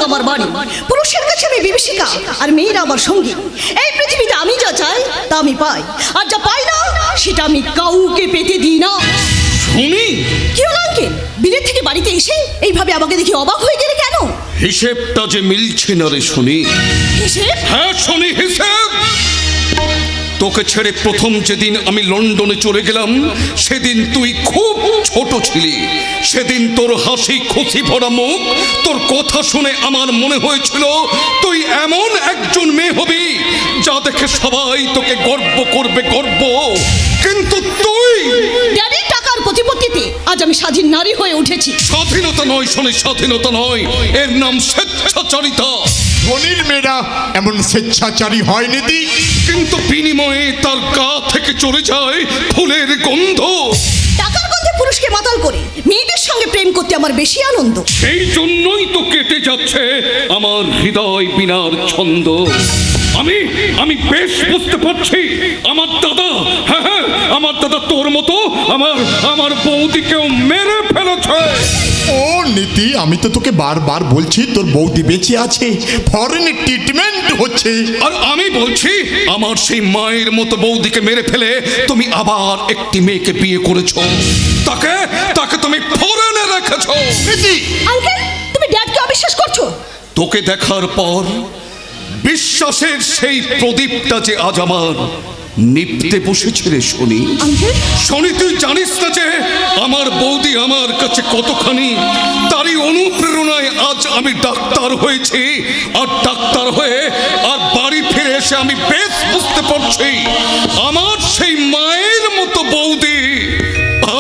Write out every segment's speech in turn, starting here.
আমার বাড়ি। পুরুষের কাছে আমি বিভীষিকা, আর মেয়েরা আমার সঙ্গী। এই পৃথিবীতে আমি যা চাই তা আমি পাই, আর যা পাই না সেটা আমি কাউকে পেতে দিই না। শুনি কি হলো আঙ্কেল, বিলেত থেকে বাড়িতে এসে এইভাবে আমাকে দেখে অবাক হয়ে গেলে কেন? হিসেবটা যে মিলছে না রে শুনি। হিসেব? হ্যাঁ শুনি, হিসেব। তোকে ছেড়ে প্রথম যেদিন আমি লন্ডনে চলে গেলাম, সেদিন তুই খুব ছোট ছিলি। সেদিন তোর হাসি খুশি ভরা মুখ, তোর কথা শুনে আমার মনে হয়েছিল তুই এমন একজন মেয়ে হবি যা দেখে সবাই তোকে গর্ব করবে, গর্ব। কিন্তু তুই ড্যাডির টাকার প্রতিপত্তিতে আজ আমি স্বাধীন নারী হয়ে উঠেছি। স্বাধীনতা নয় শোনে, স্বাধীনতা নয়, এর নাম স্বেচ্ছাচারিতা। ধনীর মেয়েরা এমন স্বেচ্ছাচারী হয় নিতি, কিন্তু বিনিময়ে তার গা থেকে চলে যায় ফুলের গন্ধ। টাকার গন্ধে পুরুষকে মাতাল করে মেয়েদের সঙ্গে প্রেম করতে আমার বেশি আনন্দ। সেই জন্যই তো কেটে যাচ্ছে আমার হৃদয় বিনার ছন্দ। আমি বেশ বুঝতে পারছি আমার দাদা, হ্যাঁ হ্যাঁ, আমার দাদা তোর মতো আমার বৌদিকেও মেরে ফেলেছে। ও নীতি, আমি তো তোকে বারবার বলছি তোর বৌদি বেঁচে আছে, ফরেন ট্রিটমেন্ট হচ্ছে। আর আমি বলছি আমার সেই মায়ের মতো বৌদিকে মেরে ফেলে তুমি আবার একটি মেয়েকে বিয়ে করেছো, তাকে তুমি ফরেনে রেখেছো। নীতি, আঙ্কেল, তুমি ড্যাডকে অবিশ্বাস করছো? তোকে দেখার পর বিশ্বাসের সেই প্রদীপটা যে আজ আমার নিপতে বসেছে রে শুনি। শুনি তুই জানিস না যে আমার বৌদি আমার কাছে কতখানি, তারই অনুপ্রেরণায় আজ আমি ডাক্তার হয়েছি। আর ডাক্তার হয়ে আর বাড়ি ফিরে এসে আমি বেশ বুঝতে পারছি আমার সেই মায়ের মতো বৌদি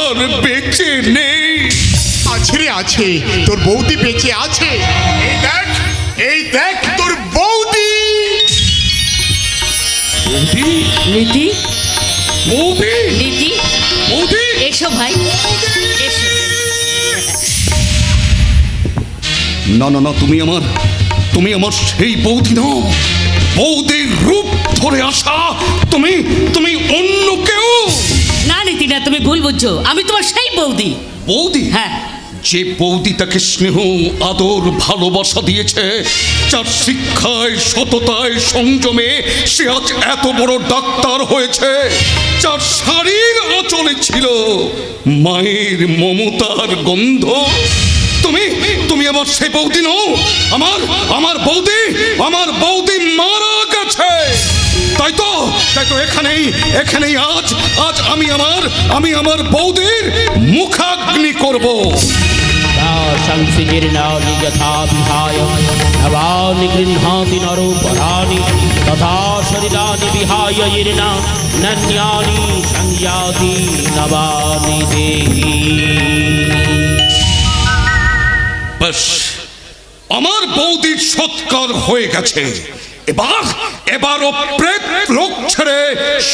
আর বেঁচে নেই। আছে রে আছে, তোর বৌদি বেঁচে আছে। এই দেখ তোর বৌদি। বৌদি, নীতি, বৌদি, নীতি, বৌদি। এসো ভাই, এসো। না না না, তুমি আমার সেই বৌদি নও। বৌদির রূপ ধরে আসা তুমি অন্য কেউ। না নীতি না, তুমি ভুল বুঝছো, আমি তোমার সেই বৌদি। বৌদি? হ্যাঁ। যে বৌদি তাকে স্নেহ আদর ভালোবাসা দিয়েছে, যার শিক্ষায় সততায় সংযমে সে আজ এত বড় ডাক্তার হয়েছে, যার শাড়ির আঁচলে ছিল মায়ের মমতার গন্ধ, তুমি আমার সেই বৌদি নও। আমার বৌদি মারা গেছে। তাই তো এখানেই আজ আমি আমার বৌদির মুখাগ্নি করব। শংসিজীর্ণানি যথা বিহায় নবানি গৃহ্ণাতি নরো পরাণি তথা শরীরানি বিহায় জীর্ণা নন্যানি সংযাতি নবানি দেহি। ব্যাস, আমার বৌদির সৎকার হয়ে গেছে। এবারও প্রেত লোক ছেড়ে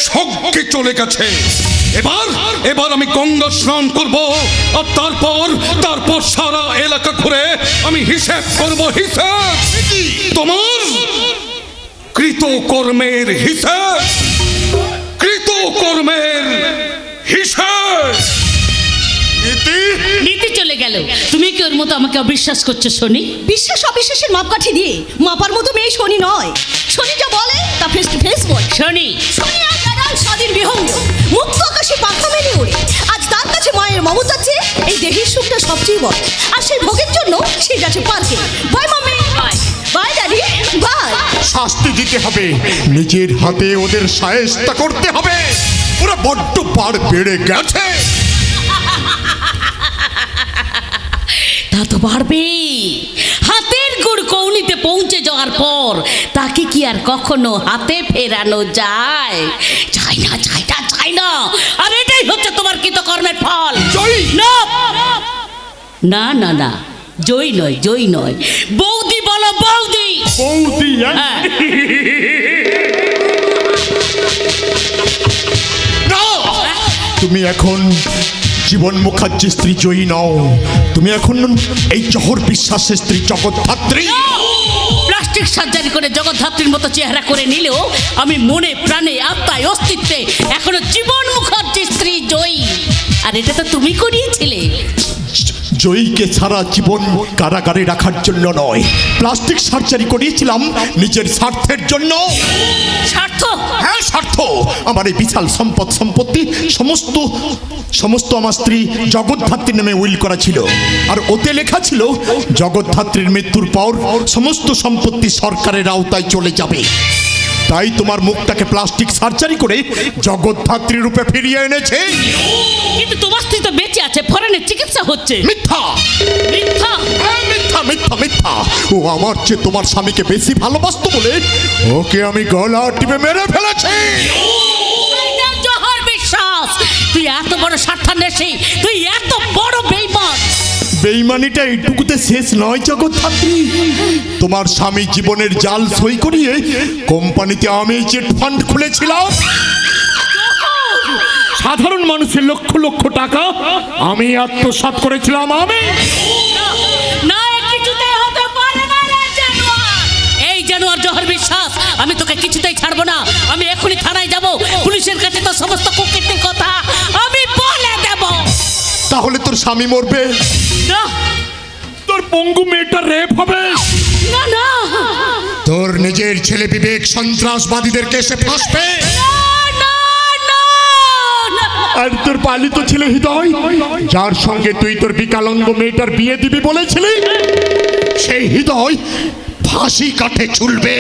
স্বর্গে চলে গেছে। এবার আমি গঙ্গা স্নান করব, আর তারপর সারা এলাকা ঘুরে আমি হিসেব করব, হিসেব। তোমার কৃতকর্মের হিসেব, কৃতকর্মের হিসেব। নীতি চলে গেল, তুমি কি ওর মতো আমাকে অবিশ্বাস করছো শুনি? বিশ্বাস অবিশ্বাসের মাপকাঠি দিয়ে মাপার মতো মেয়ে শনি নয়। শনি যা বলে তা ফেস টু ফেস বলে। শুনি, শনি আর দাঁড়ান স্বাধীন বিহঙ্গ, মুক্ত আকাশে পাখা মেলে ওড়ে। আজ তার কাছে মায়ের মমতা চেয়ে এই দেহের সুখটা সবচেয়ে বড়। আর সেই ভোগের জন্য সে যাচ্ছে পার্কে। Bye mummy, bye daddy, bye. শাস্তি দিতে হবে, নিজের হাতে ওদের শায়েস্তা করতে হবে। ওরা বড্ড পার বেড়ে গেছে। তা তো পারবে। হাতের গুড় কৌনিতে পৌঁছে যাওয়ার পর তাকে কি আর কখনো হাতে ফেরানো যায়? চাই না। আর এটাই হচ্ছে তোমার কৃতকর্মের ফল। না না না, জয় নয়, বৌদি বলো, বৌদি। হ্যাঁ। তুমি এখন জীবন মুখার্জির স্ত্রী জয়ী নও, তুমি এখন এই জহর বিশ্বাসের স্ত্রী জগদ্ধাত্রী। প্লাস্টিক সার্জারি করে জগদ্ধাত্রীর মতো চেহারা করে নিলেও আমি মনে প্রাণে আত্মায় অস্তিত্বে এখনো জীবন মুখার্জির স্ত্রী জয়ী। আর এটা তো তুমি করিয়েছিলে। জয়ীকে সারা জীবন কারাগারে রাখার জন্য নয়, প্লাস্টিক সার্জারি করিয়েছিলাম নিজের স্বার্থের জন্য। স্বার্থ? হ্যাঁ স্বার্থ। আমার এই বিশাল সম্পত্তি সমস্ত আমার স্ত্রী জগদ্ধাত্রীর নামে উইল করা ছিল, আর ওতে লেখা ছিল জগদ্ধাত্রীর মৃত্যুর পর সমস্ত সম্পত্তি সরকারের আওতায় চলে যাবে। তাই তোমার মুখটাকে প্লাস্টিক সার্জারি করে জগদ্ধাত্রী রূপে ফিরিয়ে এনেছে। কিন্তু তোমার স্ত্রী তো বেঁচে আছে, ফরেনের চিকিৎসা হচ্ছে। মিথ্যা মিথ্যা? হ্যাঁ, মিথ্যা মিথ্যা মিথ্যা। ও আমার চেয়ে তোমার স্বামীকে বেশি ভালোবাসতো বলে ওকে আমি গলা টিপে মেরে ফেলেছি। এটা জহর বিশ্বাস, তুই এত বড় স্বার্থান্বেষী, তুই এত বড় বেঈমান। বেইমানিটা এইটুকুতে শেষ নয় জগদ্ধাত্রী। তোমার স্বামী জীবনের জাল সই করিয়ে কোম্পানিতে আমি চিট ফান্ড খুলেছিলাম। সাধারণ মানুষের লক্ষ লক্ষ টাকা আমি আত্মসাৎ করেছিলাম। আমি না, কিছুতেই হতে পারে না রে জানোয়ার। এই জানোয়ার জহর বিশ্বাস, আমি তোকে কিছুতেই ছাড়বো না। আমি এখনই থানায় যাব, পুলিশের কাছে তো সমস্ত কুকীর্তির কথা আমি বলে দেব। তাহলে তোর স্বামী মরবে, না তোর পঙ্গু মেয়েটা রেপ হবে, না না তোর নিজের ছেলে বিবেক সন্ত্রাসবাদীদের কেসে ফাঁসবে, আর তোর পালিত ছেলে হৃদয়, যার সঙ্গে তুই তোর বিকলাঙ্গ মেয়েটার বিয়ে দিবি বলেছিলি, সেই হৃদয় ফাঁসি কাঠে ঝুলবে।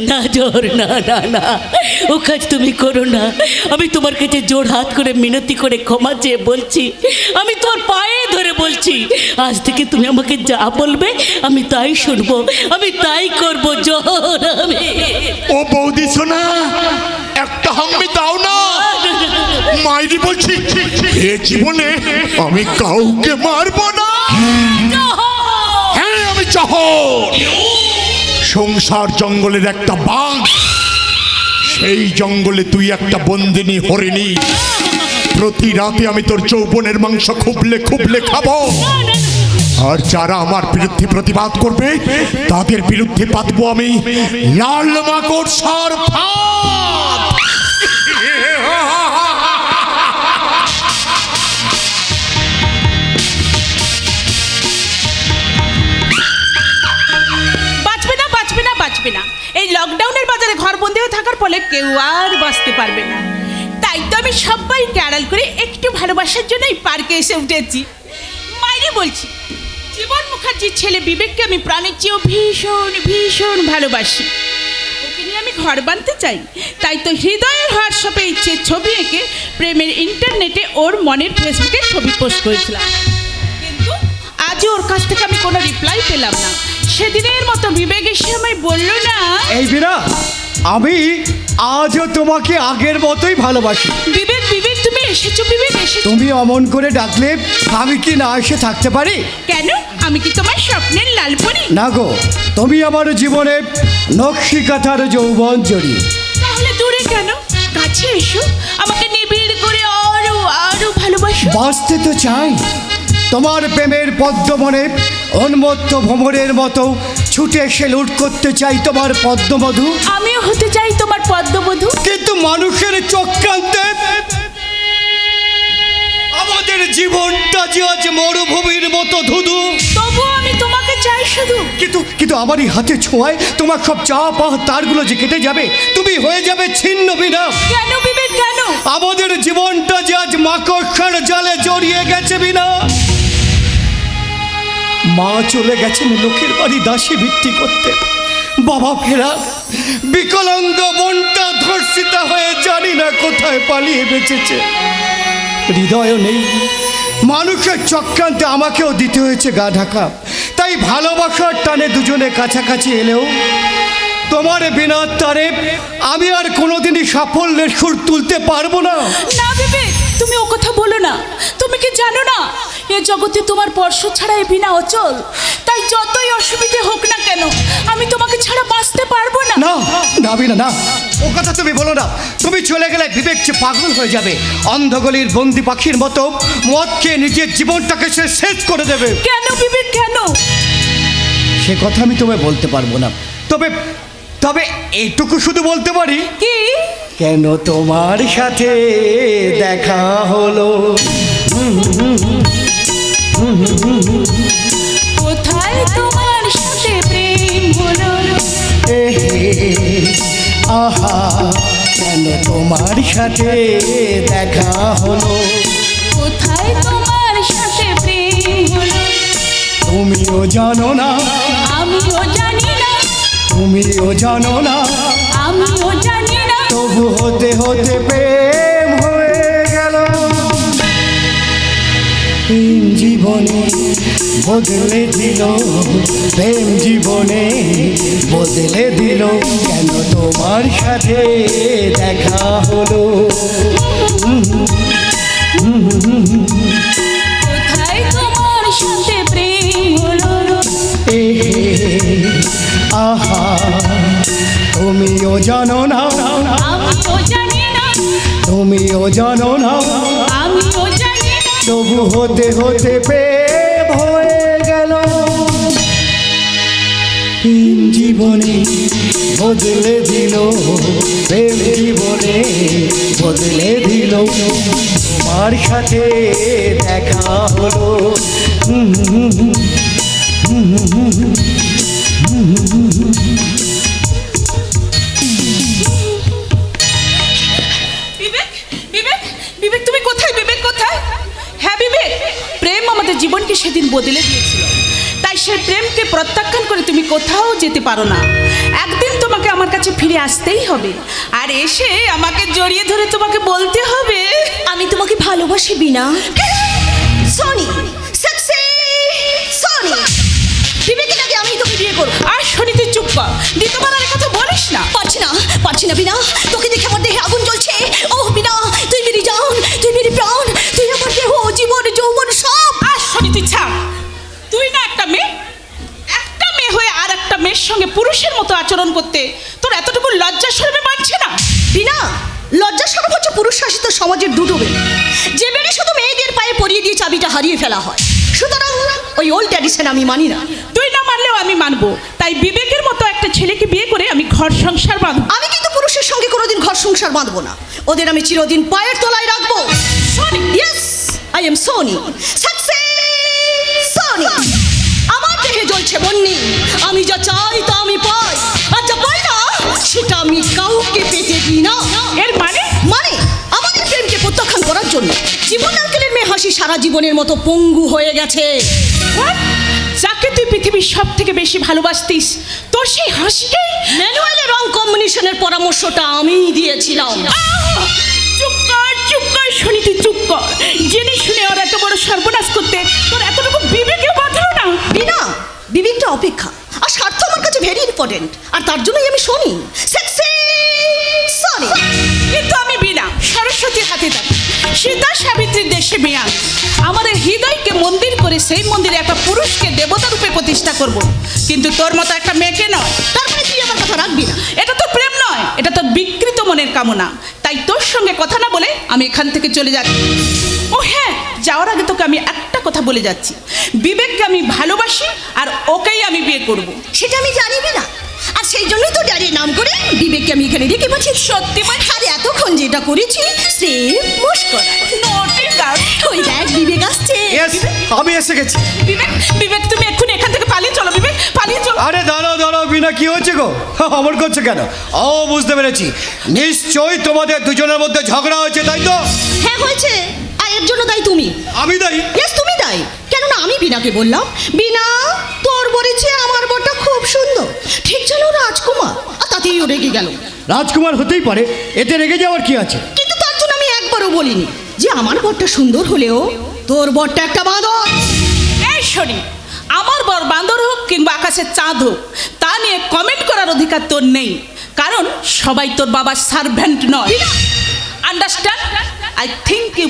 না জোর, না না না, ও কাজ তুমি করো না। আমি তোমার কাছে জোর হাত করে মিনতি করে ক্ষমা চেয়ে বলছি, আমি তোমার পায়ে ধরে বলছি, আজ থেকে তুমি আমাকে যা বলবে আমি তাই শুনবো, আমি তাই করবো। জোর আমি। ও বৌদি সোনা, একটা হাম্মি দাও না। মাইরি বলছি, এ জীবনে আমি কাউকে মারবো না। হ্যাঁ আমি জহর, সংসার জঙ্গলের একটা বাঘ। সেই জঙ্গলে তুই একটা বন্দিনী হরিণী। প্রতি রাতে আমি তোর যৌবনের মাংস খুবলে খুবলে খাবো, আর যারা আমার বিরুদ্ধে প্রতিবাদ করবে তাদের বিরুদ্ধে পাতবো আমি লাল মাকড়সার ফাঁদ। বাঁচবে না। এই লকডাউনের বাজারে ঘরবন্দি হয়ে থাকার ফলে কেউ আর বাঁচতে পারবে না। তাই তো আমি সবাইকে আড়াল করে একটু ভালোবাসার জন্য এই পার্কে এসে উঠেছি। মাইরে বলছি, জীবন মুখার্জির ছেলে বিবেককে আমি প্রাণের চেয়েও ভীষণ ভীষণ ভালোবাসি। ওকে নিয়ে আমি ঘর বাঁধতে চাই। তাই তো হৃদয়ের হোয়াটসঅ্যাপে ইচ্ছে ছবি এঁকে প্রেমের ইন্টারনেটে ওর মনের ফেসবুকে ছবি পোস্ট করেছিলাম, কিন্তু আজও ওর কাছ থেকে আমি কোনো রিপ্লাই পেলাম না। সেদিনের মতো বিবেক এসে আমায় বলল না, এই বীরা, আমি আজও তোমাকে আগের মতোই ভালোবাসি। বিবেক বিবেক তুমি এসেছো, বিবেক এসেছো। তুমি অমন করে ডাকলে আমি কি না এসে থাকতে পারি? কেন, আমি কি তোমার স্বপ্নের লালপরি? না গো, তুমি আমার জীবনে নকশি কাঁথার যৌবন জড়ি। তাহলে দূরে কেন, কাছে এসো, আমাকে নিবিড় করে আরো আরো ভালোবাসো। বাঁচতে তো চাই, তোমার প্রেমের পদ্মবনে উন্মত্ত ভ্রমরের মতো ছুটে এসে লুট করতে চাই তোমার পদ্মবধূ। আমিও হতে চাই তোমার পদ্মবধূ, কিন্তু মানুষের চক্রান্তে আমাদের জীবনটা যে আজ মরুভূমির মতো ধুধু। তবুও আমি তোমাকে চাই শুধু। কিন্তু আমার এই হাতে ছোঁয়ায় তোমার সব চাওয়া পাওয়া তারগুলো যে কেটে যাবে, তুমি হয়ে যাবে ছিন্ন বিনা। কেন বিবেক কেন? আমাদের জীবনটা যে আজ মাকড়সার জালে জড়িয়ে গেছে বিনা। মা চলে গেছেন লোকের বাড়ি দাসী ভিত্তি করতে, বাবা ফেরা, বিকলাঙ্গ বোনটা ধর্ষিতা হয়ে জানি না কোথায় পালিয়ে বেঁচেছে। হৃদয়ও নেই, মানুষের চক্রান্তে আমাকেও দিতে হয়েছে গা ঢাকা। তাই ভালোবাসার টানে দুজনে কাছাকাছি এলেও তোমার বিনা তারে আমি আর কোনোদিনই সাফল্যের সুর তুলতে পারবো না। না বিবেক, তুমি ও কথা বলো না। তুমি কি জানো না, এ জগতে তোমার স্পর্শ ছাড়া এ বিনা অচল। তাই যতই অসুবিধে হোক না কেন, আমি তোমাকে ছাড়া বাঁচতে পারবো না। না না বিনা, না, ও কথা তুমি বলো না। তুমি চলে গেলে বিবেক যে পাগল হয়ে যাবে, অন্ধগলির বন্দি পাখির মতো মদ খেয়ে নিজের জীবনটাকে সে শেষ করে দেবে। কেন বিবেক কেন? সে কথা আমি তোমায় বলতে পারবো না, তবে তবে এটুকু শুধু বলতে পারি, কি? কেন তোমার সাথে দেখা হলো? কোথায় তোমার সাথে প্রেম হলো? এ আহা, কেন তোমার সাথে দেখা হলো? কোথায় তোমার সাথে প্রেম হলো? তুমিও জানো না, আমিও জানি না, তুমিও জানো না, আমিও জানি না। তবু হতে হতে প্রেম হয়ে গেল। প্রেম জীবনে বদলে দিল, প্রেম জীবনে বদলে দিল, কেন তোমার সাথে দেখা হলো? কোথায় তোমার সাথে প্রেম হলো? এ আহা, তুমিও জানো না, আমিও জানি না, তুমিও জানো না, আমিও জানি না। তবু হতে হতে প্রেম হয়ে গেল। প্রেম জীবনে বদলে দিল, প্রেম জীবনে বদলে দিল, তোমার সাথে দেখা হলো। বিবেক, বিবেক, বিবেক তুমি কোথায়? বিবেক কোথায়? হ্যাঁ বিবেক, প্রেম আমাদের জীবনকে সেদিন বদলে দিয়েছিল, তাই সেই প্রেমকে প্রত্যাখ্যান করে তুমি কোথাও যেতে পারো না। একদিন তোমাকে আমার কাছে ফিরে আসতেই হবে, আর এসে আমাকে জড়িয়ে ধরে তোমাকে বলতে হবে আমি তোমাকে ভালোবাসি বিনা। সনি সনি বিবেকের আগে আমি তোকে বিয়ে করবো। আর শনি তুই চুপ কর, দ্বিতীয়বার আর কথা বলিস না। পারছি না, পারছি না বিনা, তোকে দেখে আমার দেহে আগুন জ্বলছে। ও বিনা, তুই মেরি জান, তুই মেরি প্রাণ, তুই আমার দেহ, জীবন, যৌবন সব। আর শনি তুই ছাড়, তুই না একটা মেয়ে হয়ে আর একটা মেয়ের সঙ্গে পুরুষের মতো আচরণ করতে তোর এতটুকু লজ্জা শরমে মানছে না? বিনা, লজ্জা সরব হচ্ছে পুরুষ শাসিত সমাজের দুটো বেড়ি, যে বেড়ি শুধু মেয়েদের পায়ে পরিয়ে দিয়ে চাবিটা হারিয়ে ফেলা হয়। সুতরাং ওই ওল্ড ট্র্যাডিশন আমি মানি না। তুই না মানলেও আমি মানবো, তাই বিবেকের মতো একটা ছেলেকে বিয়ে করে আমি ঘর সংসার বাঁধবো। আমি কিন্তু পুরুষের সঙ্গে কোনোদিন ঘর সংসার বাঁধবো না, ওদের আমি চিরদিন পায়ের তলায় রাখবো। Shani, yes, I am Soni, Soni. আমার দেহে জ্বলছে বন্যি, আমি যা চাই তা আমি পাই, আর যা পাই না সেটা আমি কাউকে পেতে দিই না। এর মানে? মানে আমাদের প্রেমকে প্রত্যাখ্যান করার জন্য জীবন আঙ্কেলের মেয়ে হাসি সারা জীবনের মতো পঙ্গু হয়ে গেছে। What? যাকে তুই পৃথিবীর সব থেকে বেশি ভালোবাসতিস, তোর সেই হাসিকে ম্যানুয়ালের রং কম্বিনেশনের পরামর্শটা আমিই দিয়েছিলাম। চুপ কর শনি, তুই চুপ কর। জেনে শুনে ওর এত বড় সর্বনাশ করতে তোর এতটুকু বিবেকেও বাঁধলো না? বিনা, বিবেকটা অপেক্ষা, আর স্বার্থ আমার কাছে ভেরি ইম্পর্টেন্ট, আর তার জন্যই আমি শুনি সরি। কিন্তু আমি বিনা সরস্বতীর হাতে থাকি, সীতা সাবিত্রীর দেশে বিয়া। আমাদের হৃদয়কে মন্দির করে সেই মন্দিরে একটা পুরুষকে দেবতা রূপে প্রতিষ্ঠা করব, কিন্তু তোর মতো একটা মেয়েকে নয়। তারপরে তুই আমার কথা রাখবি না? এটা তো প্রেম নয়, এটা তোর বিকৃত মনের কামনা। তাই তোর সঙ্গে কথা না বলে আমি এখান থেকে চলে যাচ্ছি। ও হ্যাঁ, যাওয়ার আগে তোকে আমি একটা কথা বলে যাচ্ছি, বিবেককে আমি ভালোবাসি আর ওকেই আমি বিয়ে করব। সেটা আমি জানিবি না, আর সেই জন্যই তো ড্যাডির নাম করে বিবেককে আমি এখানে রেখে পাচ্ছি। সত্যি আর এতক্ষণ যেটা করেছি সে মুস্করা। ওই দেখ বিবেক আসছে। ইয়েস, আমি এসে গেছি। বিবেক, বিবেক তুমি এক্ষুনি এখান থেকে পালিয়ে চলো। বিবেক পালিয়ে চলো। আরে দাঁড়াও দাঁড়াও বিনা, কি হচ্ছে গো? অমর করছে কেন? ও বুঝতে পেরেছি, নিশ্চয়ই তোমাদের দুজনের মধ্যে ঝগড়া হয়েছে, তাই তো? হ্যাঁ হয়েছে, আর এর জন্য দায়ী তুমি। আমি দায়ী? ইয়েস, তুমি দায়ী। কেননা আমি বিনাকে বললাম, বিনা তোর বলেছে আমার বরটা খুব সুন্দর, ঠিক যেন রাজকুমার, আর তাতেই ও রেগে গেল। রাজকুমার হতেই পারে, এতে রেগে যাওয়ার কি আছে? কিন্তু তার জন্য আমি একবারও বলিনি যে আমার বরটা সুন্দর হলেও তোর বরটা একটা বাঁদর। এই শনি, আমার বর বান্দর হোক কিংবা আকাশের চাঁদ হোক, তা নিয়ে কমেন্ট করার অধিকার তোর নেই, কারণ সবাই তোর বাবার সার্ভেন্ট নয়। Understand? I think you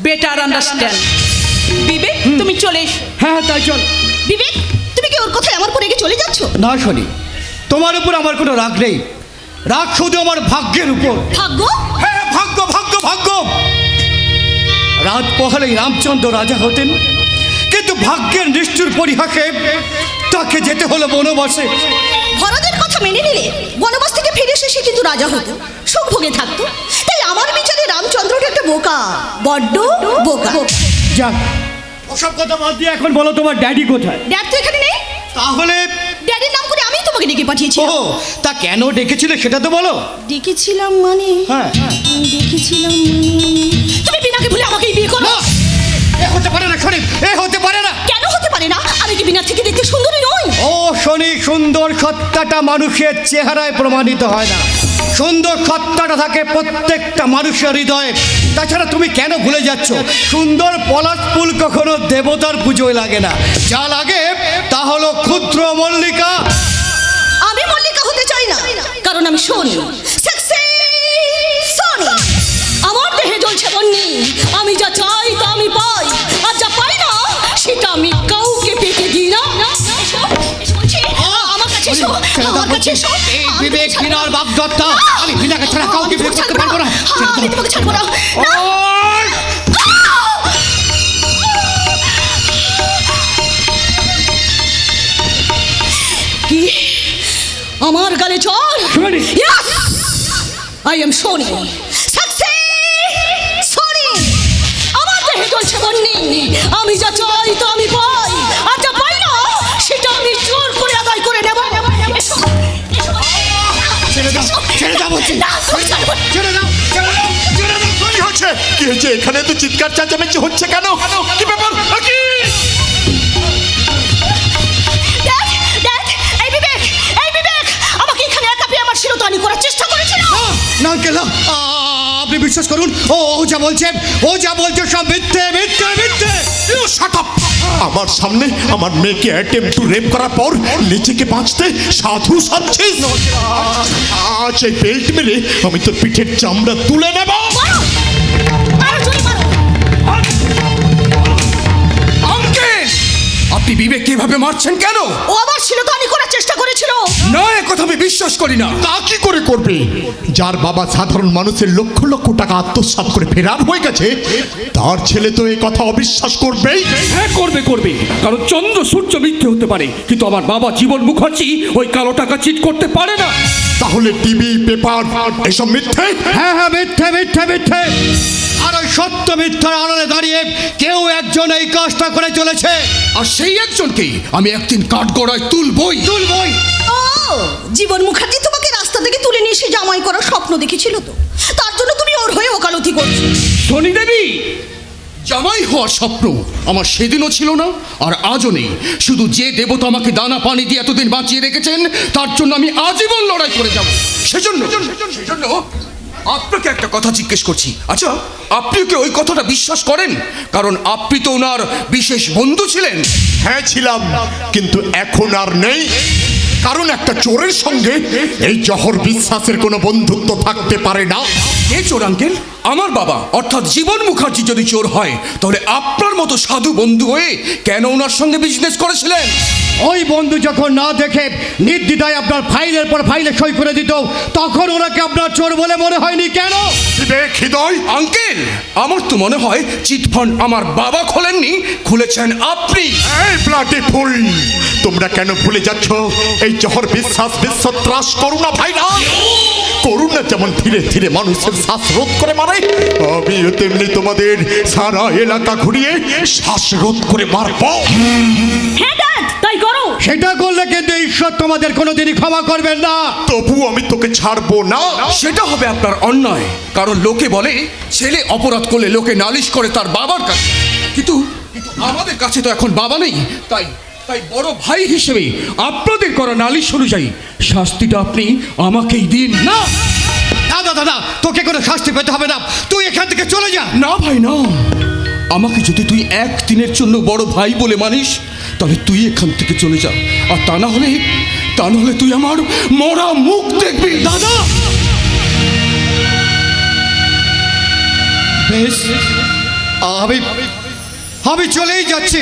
better understand. Bibek তুমি চলে এসো। হ্যাঁ তাই চল। বিবেক, তুমি কি ওর কথায় আমার পর রেগে চলে যাচ্ছ? না শনি, তোমার উপর আমার কোনো রাগ নেই, রাগ শুধু আমার ভাগ্যের উপর। ভাগ্য? হ্যাঁ, ভাগ্য ভাগ্য ভাগ্য। রাত পোহালেই রামচন্দ্র রাজা হতেন, কিন্তু ভাগ্যের নিষ্ঠুর পরিহাসে তাকে যেতে হলো বনবাসে। ভরতের কথা মেনে নিলে বনবাস থেকে ফিরে এসে সে কিন্তু রাজা হতো, সুখ ভোগে থাকতো। তাই আমার বিচারে রামচন্দ্রটা একটা বোকা, বড্ড বোকা। যাক, ওসব কথা বাদ দিয়ে এখন বলো তোমার ড্যাডি কোথায়? ড্যাড তো এখানে নেই। তাহলে ড্যাডির নাম করে আমি তোমাকে ডেকে পাঠিয়েছি। ও, তা কেন ডেকেছিলে সেটা তো বলো। ডেকেছিলাম মানে হ্যাঁ। ডেকেছিলাম মানে তুমি বিনাকে ভুলে আমাকেই বিয়ে করো। এ হতে পারে না শরীফ, এ হতে পারে না। কেন হতে পারে না? আমি কি বিনা থেকে দেখতে সুন্দরী নই? ও শনি, সুন্দর সত্তাটা মানুষের চেহারায় প্রমাণিত হয় না, সুন্দর সত্তাটা থাকে প্রত্যেকটা মানুষের হৃদয়ে। তাছাড়া তুমি কেন ভুলে যাচ্ছ, সুন্দর পলাশ ফুল কখনো দেবতার পুজোয় লাগে না, যা লাগে তা হলো ক্ষুদ্র মল্লিকা। আমি মল্লিকা হতে চাই না, কারণ আমি শনি, সেক্সি শনি। আমার দেহে জ্বলছে বন্যি, আমি যা চাই তা আমি পাই, আর যা পাই না সেটা আমি কাউকে পেতে দিই না। এসো, এসো বলছি, আমার কাছে এসো, আমার কাছে এসো। এই বিবেক বিনার বাগদত্তা, আমি বিনাকে ছাড়া কাউকে বিয়ে করতে পারবো না। আমি তোমাকে ছাড়বো না। ওই! কি? আমার গালে জল? শনি। আই এম শনি, সাকসে শনি। আমার দেহে জ্বলছে বন্যি, আমি যা চাই তা আমি পাই, আর যা পাই না সেটা আমি জোর করে আদায় করে নেব। এসো, এসো। ছেড়ে দাও, ছেড়ে দাও বলছি। না, তুমি ছাড়বো না। ছেড়ে দাও, ছেড়ে দাও, ছেড়ে দাও। কি হচ্ছে, কি হচ্ছে? এখানে তো চিৎকার চেঁচামেচি হচ্ছে কেন? কি ব্যাপার? কি? ড্যাড, ড্যাড, এই বিবেক, এই বিবেক আমাকে এখানে একা পেয়ে আমার শিরোধানি করার চেষ্টা করেছিল। না আঙ্কেল, আপনি বিশ্বাস করুন, ও যা বলছে, ও যা বলছে সব মিথ্যে, মিথ্যে, মিথ্যে। You shut up! আমার সামনে আমার মেয়েকে অ্যাটেম্প টু রেপ করার পর নিজেকে বাঁচতে সাধু সাজছিস। আজ এই বেল্ট মেরে আমি তোর পিঠের চামড়া তুলে নেব। মারো, মারো, জোরে মারো। আঙ্কেল, আপনি বিবেককে এভাবে মারছেন কেন? ও আমার শিরোধানি করার চেষ্টা করেছিল। না, এ কথা আমি বিশ্বাস করি না। তা কি করে করবে? যার বাবা সাধারণ মানুষের লক্ষ লক্ষ টাকা আত্মসাৎ করে ফেরার হয়ে গেছে, তার ছেলে তো এই কথা অবিশ্বাস করবেই। হ্যাঁ, করবে করবে, কারণ চন্দ্র সূর্য মিথ্যে হতে পারে, কিন্তু আমার বাবা জীবন মুখার্জি ওই কালো টাকা চিট করতে পারে না। তাহলে টিভি, পেপার এসব মিথ্যে? হ্যাঁ হ্যাঁ, মিথ্যে, মিথ্যে, মিথ্যে। আর ওই সত্য মিথ্যার আড়ালে দাঁড়িয়ে কেউ একজন এই কাজটা করে চলেছে। আর সেই একজনকেই আমি একদিন কাঠগড়ায় তুলবই। তুলবই। ও, জীবন মুখার্জি তোমাকে রাস্তা থেকে তুলে নিয়ে এসে জামাই করার স্বপ্ন দেখেছিল তো, তার জন্য তুমি ওর হয়ে ওকালতি করছো। শনি দেবী, জামাই হওয়ার স্বপ্ন আমার সেদিনও ছিল না, আর আজও নেই। শুধু যে দেবতা আমাকে দানা পানি দিয়ে এতদিন বাঁচিয়ে রেখেছেন, তার জন্য আমি আজীবন লড়াই করে যাব। সেজন্য আপনাকে একটা কথা জিজ্ঞেস করছি, আচ্ছা আপনি কি ওই কথাটা বিশ্বাস করেন? কারণ আপনি তো ওনার বিশেষ বন্ধু ছিলেন। হ্যাঁ ছিলাম, কিন্তু এখন আর নেই। কারণ একটা চোরের সঙ্গে এই জহর বিশ্বাসের কোনো বন্ধুত্ব থাকতে পারে না। কে চোর আঙ্কেল? আমার বাবা, অর্থাৎ জীবন মুখার্জি যদি চোর হয়, তাহলে আপনার মতো সাধু বন্ধু হয়ে কেন ওনার সঙ্গে বিজনেস করেছিলেন? ওই বন্ধু যখন না দেখে নির্দ্বিধায় আপনার ফাইলের পর ফাইলে সই করে দিত, তখন ওনাকে আপনার চোর বলে মনে হয়নি কেন? বিবেক, হৃদয়, আঙ্কেল, আমার তো মনে হয় চিটফান্ড আমার বাবা খোলেননি, খুলেছেন আপনি। এই ব্লাডি ফুল, তোমরা কেন ভুলে যাচ্ছ এই জহর বিশ্বাস, বিশ্বত্রাস, করুণা ভাইরা? করুণা যেমন ধীরে ধীরে মানুষের শ্বাসরোধ করে মারে, আমিও তেমনি তোমাদের সারা এলাকা ঘুরিয়ে শ্বাসরোধ করে মারব। হ্যাঁ ড্যাড, তাই করো। সেটা করলে কিন্তু ঈশ্বর তোমাদের কোনোদিনই ক্ষমা করবেন না। তবু আমি তোকে ছাড়বো না। সেটা হবে আপনার অন্যায়, কারণ লোকে বলে ছেলে অপরাধ করলে লোকে নালিশ করে তার বাবার কাছে, কিন্তু আমাদের কাছে তো এখন বাবা নেই। তাই বড় ভাই হিসেবে আপনাদের করা নালিশ অনুযায়ী শাস্তিটা আপনি আমাকেই দিন। না দাদা, দাদা, তোকে কোনো শাস্তি পেতে হবে না, তুই এখান থেকে চলে যা। না ভাই না, আমাকে যদি তুই একদিনের জন্য বড় ভাই বলে মানিস, তাহলে তুই এখান থেকে চলে যা। আর তা না হলে তুই আমার মরা মুখ দেখবি। দাদা, বেশ, আমি চলেই যাচ্ছি।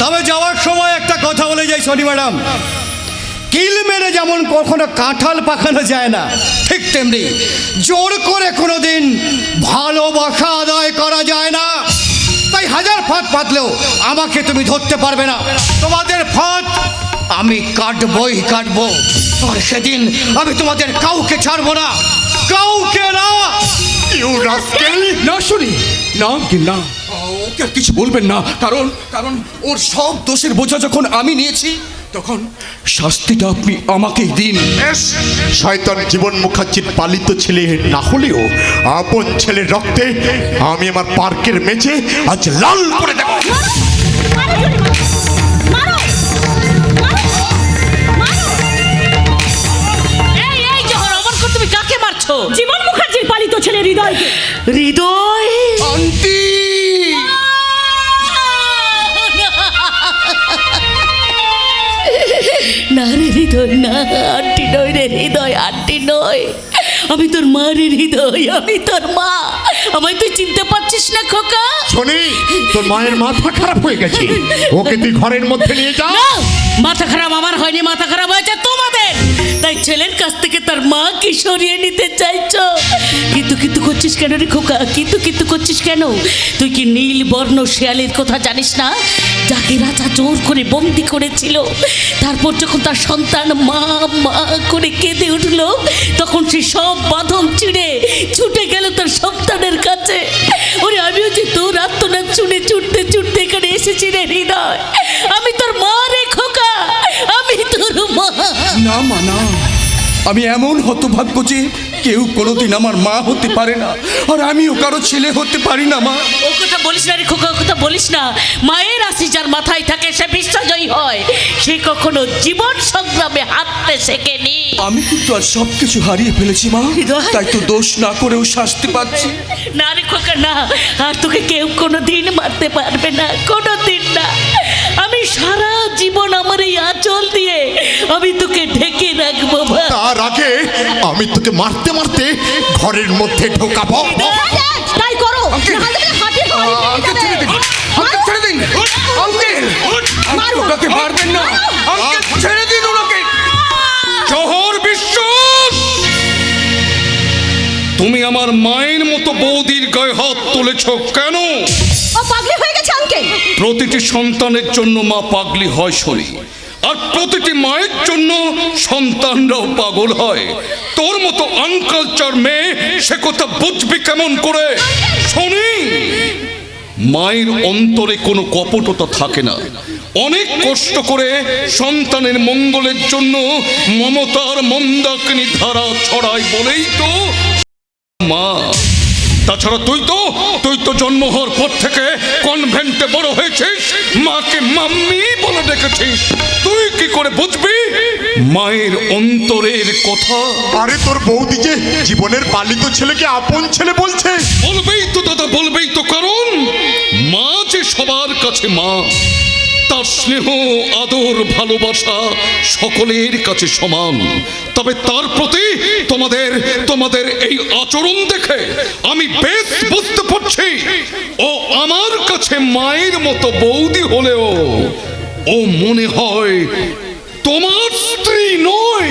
তবে যাওয়ার সময় একটা কথা বলে যাই শনি ম্যাডাম, কিল মেরে যেমন কখনো কাঁঠাল পাকানো যায় না, ঠিক তেমনি জোর করে কোনোদিন ভালোবাসা আদায় করা যায় না। তাই হাজার ফাঁদ পাতলেও আমাকে তুমি ধরতে পারবে না। তোমাদের ফাঁদ আমি কাটবই কাটবো, আর সেদিন আমি তোমাদের কাউকে ছাড়বো না, কাউকে না। You rascal! না শুনি না কি না, ওকে আর কিছু বলবেন না, কারণ কারণ ওর সব দোষের বোঝা যখন আমি নিয়েছি, তখন শাস্তিটা আপনি আমাকেই দিন। বেশ, শয়তান জীবন মুখার্জির পালিত ছেলে না হলেও আপন ছেলের রক্তে আমি আমার পার্কের মেঝে আজ লাল করে দেব। এই এই জহর, অমর করে তুমি কাকে মারছো? জীবন মুখার্জির পালিত ছেলে হৃদয়কে। হৃদয়? আন্টি! না রে হৃদয়, না, আন্টি নয় রে হৃদয়, আন্টি নয়। আমি তোর মা রে হৃদয়, আমি তোর মা। আমায় তুই চিনতে পারছিস না খোকা? শোনি, তোর মায়ের মাথা খারাপ হয়ে গেছে, ওকে তুই ঘরের মধ্যে নিয়ে যা। না, মাথা খারাপ আমার হয়নি, মাথা খারাপ হয়েছে তোমাদের। তাই ছেলের কাছ থেকে তার মা কি সরিয়ে নিতে চাইছো? কিন্তু কিন্তু করছিস কেন রে খোকা? কিন্তু কিন্তু করছিস কেন? তুই কি নীল বর্ণ শেয়ালের কথা জানিস না, যাকে রাজা জোর করে বন্দি করেছিল? তারপর যখন তার সন্তান মা মা করে কেঁদে উঠলো, তখন সে সব বাঁধন ছিঁড়ে ছুটে গেল তার সন্তানের কাছে। ওরে আমিও যে তোর আত্মনাদ শুনে ছুটতে ছুটতে এখানে এসেছি রে হৃদয়। আমি তোর মা রে খোকা, আমি তোর মা। না মা, না, আমি এমন হতভাগ্য যে কেউ কোনোদিন আমার মা হতে পারে না, আর আমিও কারো ছেলে হতে পারি না মা। ও কথা বলিস না রে খোকা, ও কথা বলিস না। মায়ের আশি যার মাথায় থাকে সে বিশ্বজয়ী হয়, সে কখনো জীবন সংগ্রামে হাঁটতে শেখেনি। আমি কিন্তু আর সব কিছু হারিয়ে ফেলেছি মা, হৃদয়? তাই তো দোষ না করেও শাস্তি পাচ্ছি। না রে খোকা, না, আর তোকে কেউ কোনো দিন মারতে পারবে না, কোনো দিন না। আমি সারা জীবন আমার এই আঁচল দিয়ে আমি তোকে ঢেকে রাখবো মা। তার আগে আমি তোকে মারতে মারতে ঘরের মধ্যে ঢোকাবো। তাই করো, নাহলে তুমি হাটের বাড়ি পেয়ে আঙ্কেল যাবে। ছেড়ে দিন, আঙ্কেল ছেড়ে দিন, আঙ্কেল মারো। ওনাকে মারবেন না, আঙ্কেল ছেড়ে দিন ওনাকে। জহর বিশ্বাস, তুমি আমার মায়ের মতো বৌদির গায়ে হাত তুলেছ কেন? ও পাগলি হয়ে গেছে আঙ্কেল। প্রতিটি সন্তানের জন্য মা পাগলি হয় শোনি, আর প্রতিটি মায়ের জন্য সন্তানরাও পাগল হয়। তোর মতো আনকালচার মেয়ে সে কথা বুঝবি কেমন করে শোনি? মায়ের অন্তরে কোনো কপটতা থাকে না। অনেক কষ্ট করে সন্তানের মঙ্গলের জন্য মমতার মন্দাকিনী ধারা ছড়ায় বলেই তো মা। তাছাড়া তুই তো জন্ম হওয়ার পর থেকে কনভেন্টে বড় হয়েছিস, মাকে মাম্মি বলে ডেকেছিস। তুই কি করে বুঝবি মায়ের অন্তরের কথা? আরে তোর বৌদি যে জীবনের পালিত ছেলেকে আপন ছেলে বলছে। বলবেই তো দাদা, বলবেই তো, কারণ মা যে সবার কাছে মা, তার স্নেহ আদর ভালোবাসা সকলের কাছে সমান। তবে তার প্রতি তোমাদের এই আচরণ দেখে আমি বেশ বুঝতে পারছি ও আমার কাছে মায়ের মতো বৌদি হলেও ও মনে হয় তোমার স্ত্রী নয়।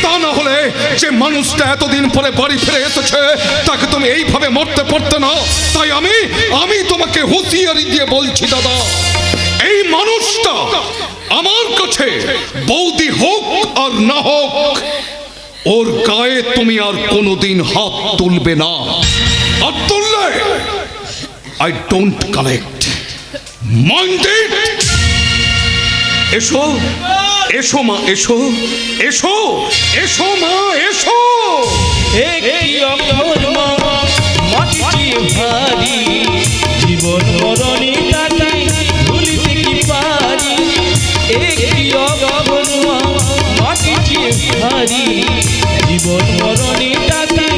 তা না হলে যে মানুষটা এতদিন পরে বাড়ি ফিরে এসেছে তাকে তুমি এইভাবে মারতে পারতে না। তাই আমি তোমাকে হুঁশিয়ারি দিয়ে বলছি দাদা, এই মানুষটা আমার কাছে বৌদি হোক আর না হোক, ওর গায়ে তুমি আর কোনোদিন হাত তুলবে না। আর তুললে I don't collect, mind it. এসো এসো মা, এসো এসো এসো মা, এসো। একটি অক্ষর মা মাটি ভারী, জীবন মরণে তাকে ভুলিতে কি পারি। একটি অক্ষর মা মাটি ভারী, জীবন মরণে তাকে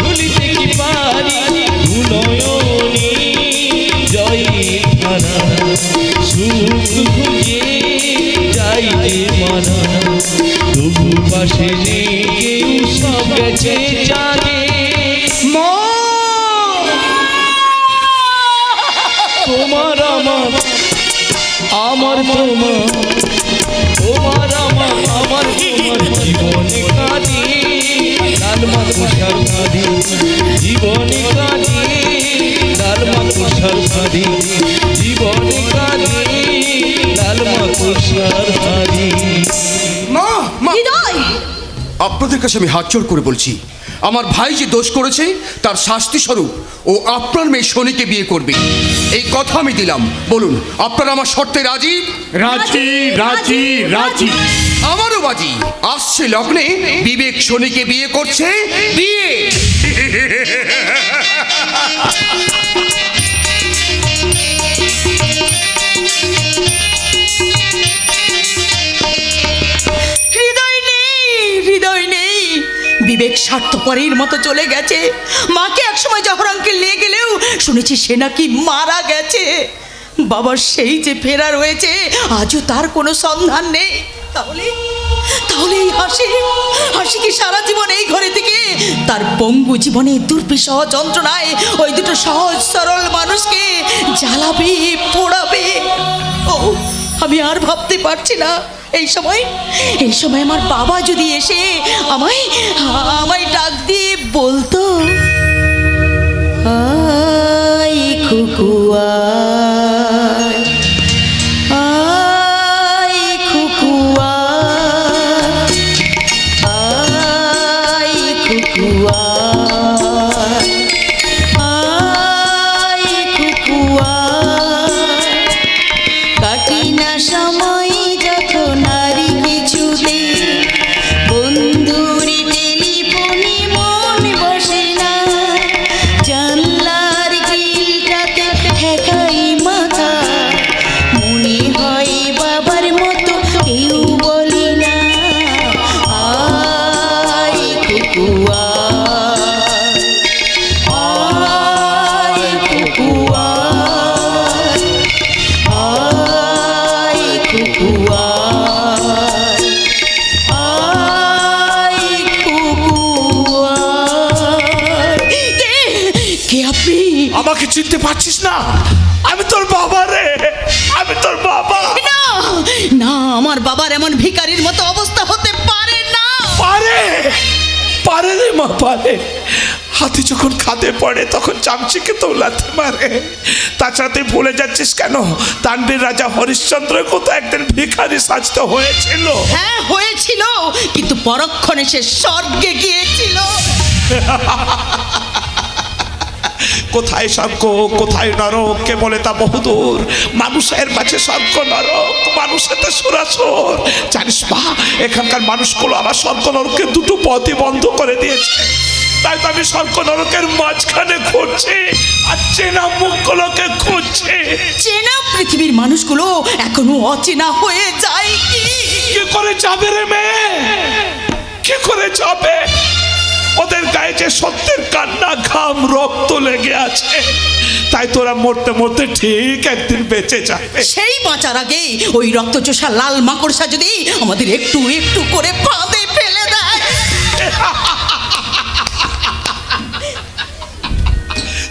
ভুলিতে কি পারি। নয়নি জয় ধারা সুখ খুঁজে যাই যে মারা, তবু পাশে নেই কেউ, সব গেছে জাগে। তোমার আমার আমার তোমার, তোমার আমার তোমার জীবনে কাঁদি, লাল মাকুসার কাঁদি জীবনে কাঁদি, লাল মাকুসার কাঁদি জীবনে কাঁদি, লাল মাকুসার। সোনার হাড়ি। মা মা হৃদয়, আপনাদের কাছে আমি হাত জোড় করে বলছি, আমার ভাই যে দোষ করেছে তার শাস্তি স্বরূপ ও আপনার মেয়ে শনিকে বিয়ে করবে, এই কথা আমি দিলাম। বলুন, আপনারা আমার শর্তে রাজি? রাজি রাজি রাজি। আমারও বাজি। আসছে লগ্নে বিবেক শনিকে বিয়ে করছে, বিয়ে। হৃদয় নেই, হৃদয় নেই। বিবেক স্বার্থপরের মতো চলে গেছে। মাকে একসময় জহর আঙ্কেল নিয়ে গেলেও শুনেছি সে নাকি মারা গেছে। বাবার সেই যে ফেরা রয়েছে, আজও তার কোনো সন্ধান নেই। তাহলে তাহলে এই হাসি কি সারা জীবন এই ঘরে থেকে তার পঙ্গু জীবনে দুর্বিষহ যন্ত্রণায় ওই দুটো সহজ সরল মানুষকে জ্বালাবে, পোড়াবে? ও, আমি আর ভাবতে পারছি না। এই সময় আমার বাবা যদি এসে আমায় ডাক দিয়ে বলতো, আয় খুকুয়া, আয় খুকুয়া, আয় খুকুয়া, আয় খুকুয়া, কাটি না সময় যখন আর কিছুতে, বন্ধুর টেলিফোনে মন বসে না, জানলার গ্রিলটাতে ঠেকাই মাথা, মনে হয় বাবার মতো কেউ বলে না, আয় খুকুয়া, আয় খুকুয়া, আয় খুকুয়া, আয় খুকুয়া। কে আপনি? আমাকে চিনতে পারছিস না? আমি তোর বাবা রে, আমি তোর বাবা। না না, আমার বাবার এমন ভিখারির মতো অবস্থা হতে পারে না। পারে পারে রে মা, পারে। হাতি যখন খাদে পড়ে তখন চামচিকে তোলাতে মারে। তাছাড়া তুই ভুলে যাচ্ছিস কেন? তানবীর রাজা হরিশ্চন্দ্র কোথাও একদিন ভিখারি সাজতে হয়েছিল। হ্যাঁ হয়েছিল, কিন্তু পরক্ষণে সে স্বর্গে গিয়েছিল। কোথায় স্বর্গ কোথায় নরক কে বলে তা বহুদূর। মানুষের মাঝে স্বর্গ নরক, মানুষের সুরাসুর। জানিস মা, এখানকার মানুষগুলো আমার স্বর্গ নরকের দুটো পথই বন্ধ করে দিয়েছে। তাই তো আমি স্বর্গ নরকের মাঝখানে ঘুরছি আর চেনা মুখগুলোকে খুঁজছি। চেনা পৃথিবীর মানুষগুলো এখনো অচেনা হয়ে যায়। কি করে যাবে রে মেয়ে, কি করে যাবে? ওদের গায়ে যে সত্যের কান্না, ঘাম, রক্ত লেগে আছে। তাই তোরা মরতে মরতে ঠিক একদিন বেঁচে যাবে। সেই বাঁচার আগে ওই রক্তচোষা লাল মাকড়সা যদি আমাদের একটু একটু করে ফাঁদে ফেলে দেয়।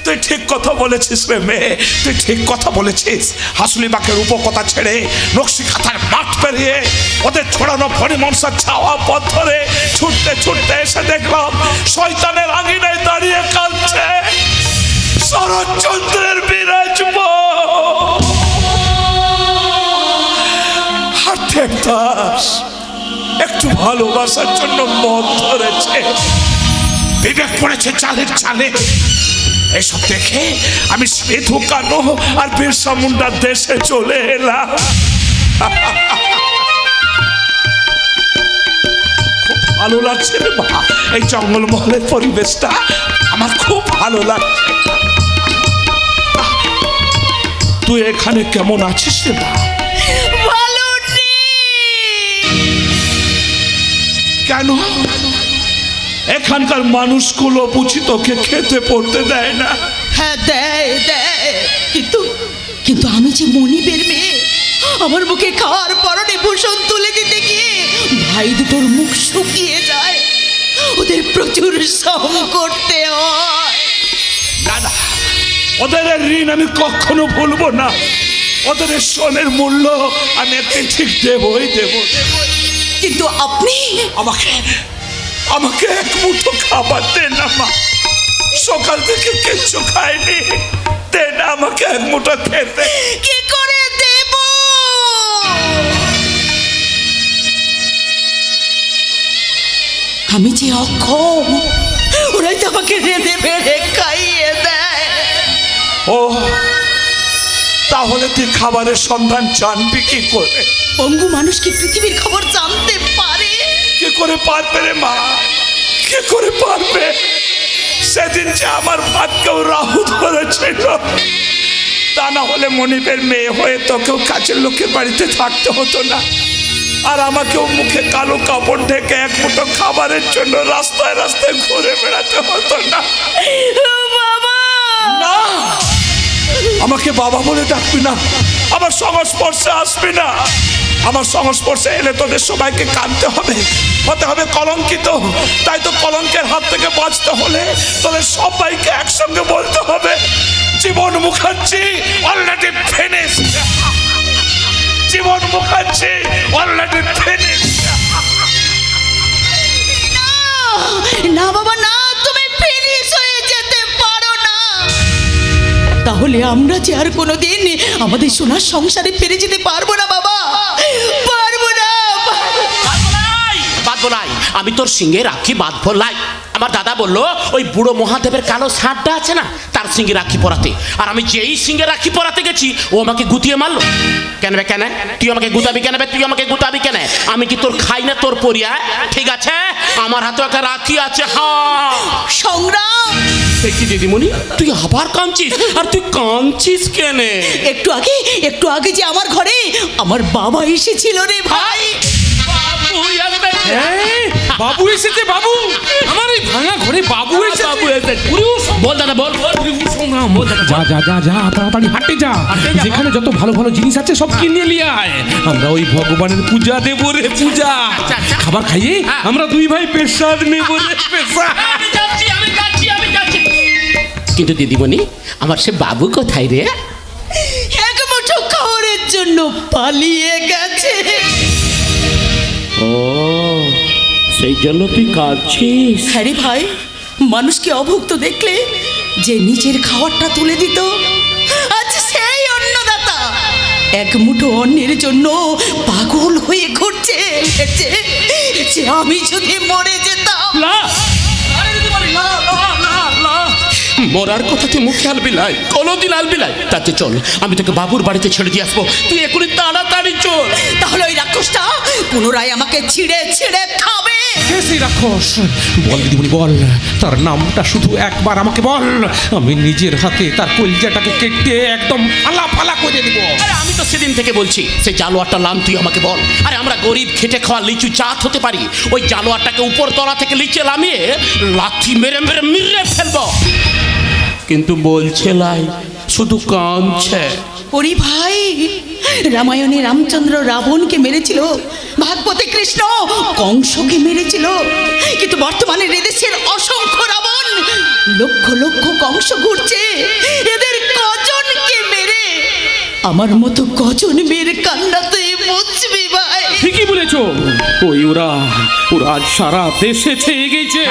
তুই ঠিক কথা বলেছিস রে মেয়ে, তুই ঠিক কথা বলেছিস। হাসুলি বাঁকের উপকথা ছেড়ে নকশি খাতার মাঠ পেরিয়ে ওদের ছড়ানো ফণিমনসার ছাওয়া পথ ধরে ছুটতে ছুটতে এসে দেখলাম শয়তানের আঙিনায় দাঁড়িয়ে কাঁদছে শরৎচন্দ্রের বিরাজ আর দেবদাস একটু ভালোবাসার জন্য মন ধরেছে, বিবেক পড়েছে চালের চালে। এসব দেখে আমি সেতু কানো আর বিরসা মুন্ডার দেশে চলে এলাম। খুব ভালো লাগছে রে মা, এই জঙ্গলমহলের পরিবেশটা আমার খুব ভালো লাগছে। তুই এখানে কেমন আছিস রে মা? ভালো নেই। কেন? এখানকার মানুষগুলো বুঝি তোকে খেতে পড়তে দেয় না? হ্যাঁ দেয় দেয়, কিন্তু আমি যে মনিবের মেয়ে, আমার মুখে খাওয়ার পরনে ভূষণ তুলে দিতে গিয়ে ভাই দুটোর মুখ শুকিয়ে যায়, ওদের প্রচুর শ্রম করতে হয়। না না, ওদের ঋণ আমি কখনো ভুলবো না। ওদের সোনের মূল্য আমি একদিন ঠিক দেবই দেব। কিন্তু আপনি আমাকে এক মুঠো খাবার দেন না মা, সকাল থেকে কিচ্ছু খাইনি, দে না আমাকে এক মুঠো খেতে। কি করে দেব? আমি যে অক্ষম, ওরাই তো আমাকে রেঁধে বেড়ে খাইয়ে দেয়। ও তাহলে তুই খাবারের সন্ধান জানবি কি করে? পঙ্গু মানুষ কি পৃথিবীর খবর জানতে পারে? কি করে পারবে রে মা, কি করে পারবে? সেদিন যে আমার ভাগ্যেও রাহু ধরেছিল, তা না হলে মনিবের মেয়ে হয়ে তোকেও কাছের লোকের বাড়িতে থাকতে হতো না, আর আমাকেও মুখে কালো কাপড় ঢেকে এক মুঠো খাবারের জন্য রাস্তায় রাস্তায় ঘুরে বেড়াতে হতো না। বাবা, না, আমাকে বাবা বলে ডাকবি না, আমার সংস্পর্শে আসবি না। আমার সংস্পর্শে এলে তোদের সবাইকে কাঁদতে হবে, হতে হবে কলঙ্কিত। তাই তো কলঙ্কের হাত থেকে বাঁচতে হলে তোদের সবাইকে একসঙ্গে বলতে হবে, জীবন মুখার্জি অলরেডি ফিনিশড, জীবন মুখার্জি অলরেডি ফিনিশড। না বাবা না, তুমি ফিনিশ হয়ে যেতে পারো না। তাহলে আমরা যে আর কোনোদিন আমাদের সোনার সংসারে ফিরে যেতে পারবো না বাবা, পারবো না। বাঁধবো নাই, আমি তোর সিংহে রাখি বাঁধবো নাই। আমার দাদা বললো ওই বুড়ো মহাদেবের কালো ষাঁড়টা আছে না, তার সিংহে রাখি পরাতে। আর আমি যেই সিংহে রাখি পরাতে গেছি, ও আমাকে গুতিয়ে মারলো। কেন বে কেন? তুই আমাকে গুতাবি কেন বে? তুই আমাকে গুতাবি কেন? আমি কি তোর খাই না তোর পরিয়া? ঠিক আছে, আমার হাতে একটা রাখি আছে। হ্যাঁ সংগ্রাম, দেখি দিদিমণি, তুই আবার কাঁদছিস? আর তুই কাঁদছিস কেন? একটু আগে যে আমার ঘরে আমার বাবা এসেছিল রে ভাই। বাবু এসেছে, বাবু আমার এই ভাঙা ঘরে বাবু এসেছে। বাবু এসেছে। বল দাদা বল। যা যা যা যা, তাড়াতাড়ি হাঁটে যা, যেখানে যত ভালো ভালো জিনিস আছে সব কিনে নিয়ে আয়। আমরা ওই ভগবানের পূজা দেব রে, পূজা। খাবার খাইয়ে আমরা দুই ভাই প্রসাদ নেব রে, প্রসাদ। আমি যাচ্ছি। কিন্তু দিদিমণি, আমার সে বাবু কোথায় রে? এক মুঠো খাবারের জন্য পালিয়ে গেছে। ও, সেই জন্য তুই কাঁদছিস? হ্যাঁ রে ভাই, মানুষকে অভুক্ত দেখলে যে নিজের খাবারটা তুলে দিত, আজ সেই অন্নদাতা এক মুঠো অন্নের জন্য পাগল হয়ে ঘুরছে। যে আমি যদি মরে যেতাম। মরার কথা তুই মুখে আলবি লাই, কোনোদিন আলবি লাই। তাতে চল, আমি তোকে বাবুর বাড়িতে ছেড়ে দিয়ে আসবো, তুই এখনই তাড়াতাড়ি চল। তাহলে ওই রাক্ষসটা পুনরায় আমাকে ছিঁড়ে ছিঁড়ে খাবে। কে সেই রাক্ষস? বল দিদিমণি বল, তার নামটা শুধু একবার আমাকে বল, আমি নিজের হাতে তার কলিজাটাকে কেটে একদম ফালা ফালা করে দেবো। আরে আমি তো সেদিন থেকে বলছি, সেই জালোয়ারটার নাম তুই আমাকে বল। আরে আমরা গরিব খেটে খাওয়া লিচু চাঁদ হতে পারি, ওই জালোয়ারটাকে উপর তলা থেকে নিচে নামিয়ে লাথি মেরে মেরে মিলে ফেলবো। কিন্তু বলছে লাই, শুধু কাঁদছে। ওরে ভাই, রামায়ণে রামচন্দ্র রাবণকে মেরেছিল, ভাগবতে কৃষ্ণ কংসকে মেরেছিল, কিন্তু বর্তমানে এদেশের অসংখ্য রাবণ, লক্ষ লক্ষ কংস ঘুরছে। এদের কজনকে মেরে আমার মতো কজন মেয়ের কান্নাতে বুঝবি ভাই? ঠিকই বলেছো, ওই ওরা আজ সারা দেশে ছেয়ে গেছে।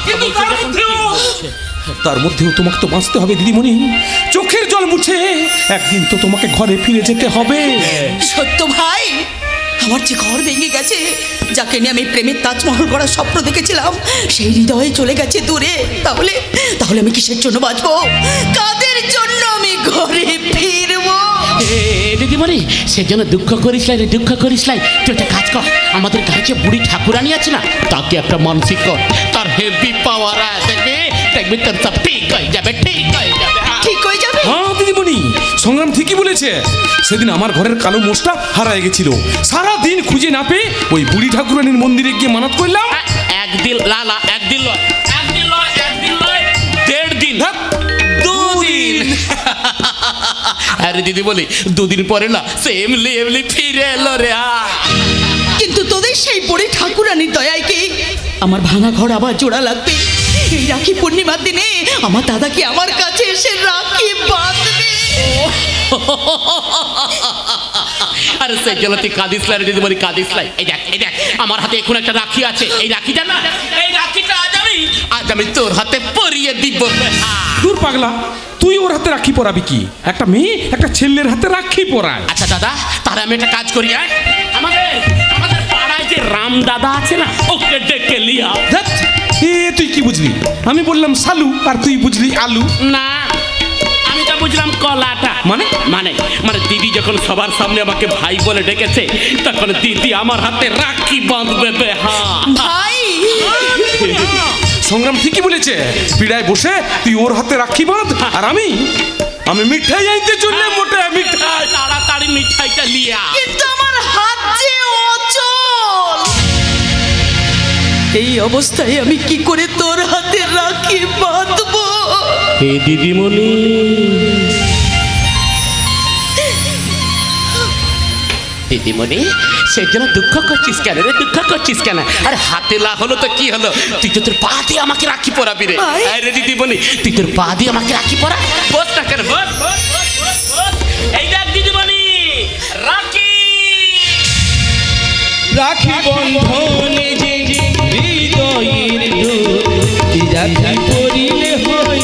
কিন্তু তার মধ্যেও তোমাকে তো বাঁচতে হবে দিদিমণি, চোখের জল মুছে একদিন তো তোমাকে ঘরে ফিরে যেতে হবে। সত্য ভাই, আমার যে ঘর ভেঙে গেছে, যাকে নিয়ে আমি প্রেমের তাজমহল করার স্বপ্ন দেখেছিলাম, সেই হৃদয়ে চলে গেছে দূরে। তাহলে আমি কিসের জন্য বাঁচবো? কাদের জন্য আমি ঘরে ফিরবো? দিদিমণি, সেজন্য দুঃখ করিস লাই রে, দুঃখ করিস লাই। তুই একটা কাজ কর, আমাদের গায়ে যে বুড়ি ঠাকুরানি আছে না, তাকে একটা মানসিক কর, তার হেভি পাওয়ার দেখবি তোর সব ঠিক হয়ে যাবে, ঠিক হয়ে যাবে। ঠিক হয়ে যাবে? হ্যাঁ দিদিমণি, সংগ্রাম ঠিকই বলেছে। সেদিন আমার ঘরের কালো মোষটা হারায় গেছিল, সারা দিন খুঁজে না পেয়ে ওই বুড়ি ঠাকুরানির মন্দিরে গিয়ে মানত করলাম। একদিন লালা, একদিন লয়, দেড় দিন, 2 দিন। আরে দিদি বলি, 2 দিন পরে না সে এমনি ফিরে এলো রে। কিন্তু তোদের সেই বুড়ি ঠাকুরানির দয়ায় কি আমার ভাঙা ঘর আবার জোড়া লাগবে? এই রাখি পূর্ণিমার দিনে আমার দাদাকে আমার কাছে এসে রাখি বাঁধবে। আরে সেই জন্য তুই কাঁদিস লাই দিদি বলি, কাঁদিস লাই। এই দেখ আমার হাতে এখন একটা রাখি আছে, এই রাখিটা না, এই রাখিটা আজ আমি তোর হাতে পরিয়ে দিব। দূর পাগলা, তুই ওর হাতে রাখি পরাবি কি? একটা মেয়ে একটা ছেলের হাতে রাখি পরায়। আচ্ছা দাদা, তাহলে আমি একটা কাজ করি। আমাদের পাড়ায় যে রাম রাম দাদা আছে না, ওকে ডেকে লিয়া। ধ্যাৎ, তুই কি বুঝলি? আমি বললাম সালু আর তুই বুঝলি আলু। না, আমি তো বুঝলাম কলাটা। মানে? মানে মানে দিদি যখন সবার সামনে আমাকে ভাই বলে ডেকেছে, তখন দিদি আমার হাতে রাখি বাঁধবে বেহা। ভাই সংগ্রাম ঠিকই বলেছে। পিড়ায় বসে তুই ওর হাতে রাখি বাঁধ, আর আমি মিঠাই আনতে চললে মোটা মিঠাই। তাড়াতাড়ি মিঠাইটা লিয়া। কিন্তু আমার হাত যে অচল। এই অবস্থায় আমি কি করে তোর হাতে রাখি বাঁধবো? হে দিদিমণি, দিদিমণি সেই জন্য দুঃখ করছিস কেন রে? দুঃখ করছিস কেন? আরে হাতে লা হলো তো কি হলো? তুই তো তোর পা দিয়ে আমাকে রাখি পরাবি রে। ভাই। আরে দিদিমণি, তুই তোর পা দিয়ে আমাকে রাখি পরা। বস না কেন, বস বস বস বস বস। এই দেখ দিদিমণি, রাখি। রাখি বন্ধনে যে হৃদয়ের ডোর, রাখি পরিলে হয়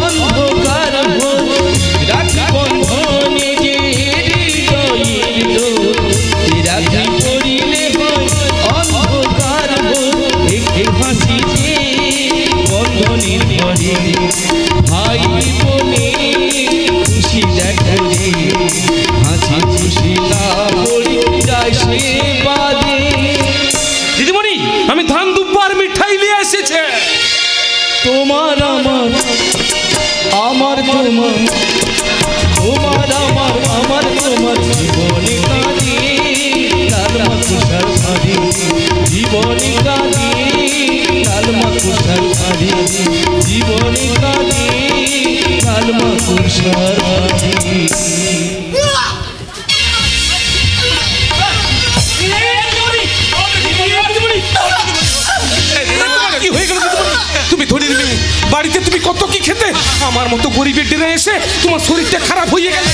অন্ধকার ভোর। রাখি বন্ধনে যে হৃদয়ের ডোর, রাখি পরিলে হয় অন্ধকার ভোর। একটি হাসি যে বন্ধনের ঘরে, ভাই বোনে খুশি দেখো রে, হাসি খুশি না বলি যায় সে বাদে। দিদিমণি, আমি ধান দুব্বার মিঠাই নিয়ে এসেছে। তোমার আমার আমার তোমার, তোমার আমার তোমার, জীবনে কাঁদি লালমা কুশার শাড়ি, জীবনে কাঁদি লালমা কুশার শাড়ি, জীবনে কাঁদি লালমা কুশার শাড়ি। কি হয়ে গেল দিদিমণি? তুমি ধরে নিবে বাড়িতে, তুমি কত কি খেতে, আমার মতো গরিবের ডেরা এসে তোমার শরীরটা খারাপ হয়ে গেল।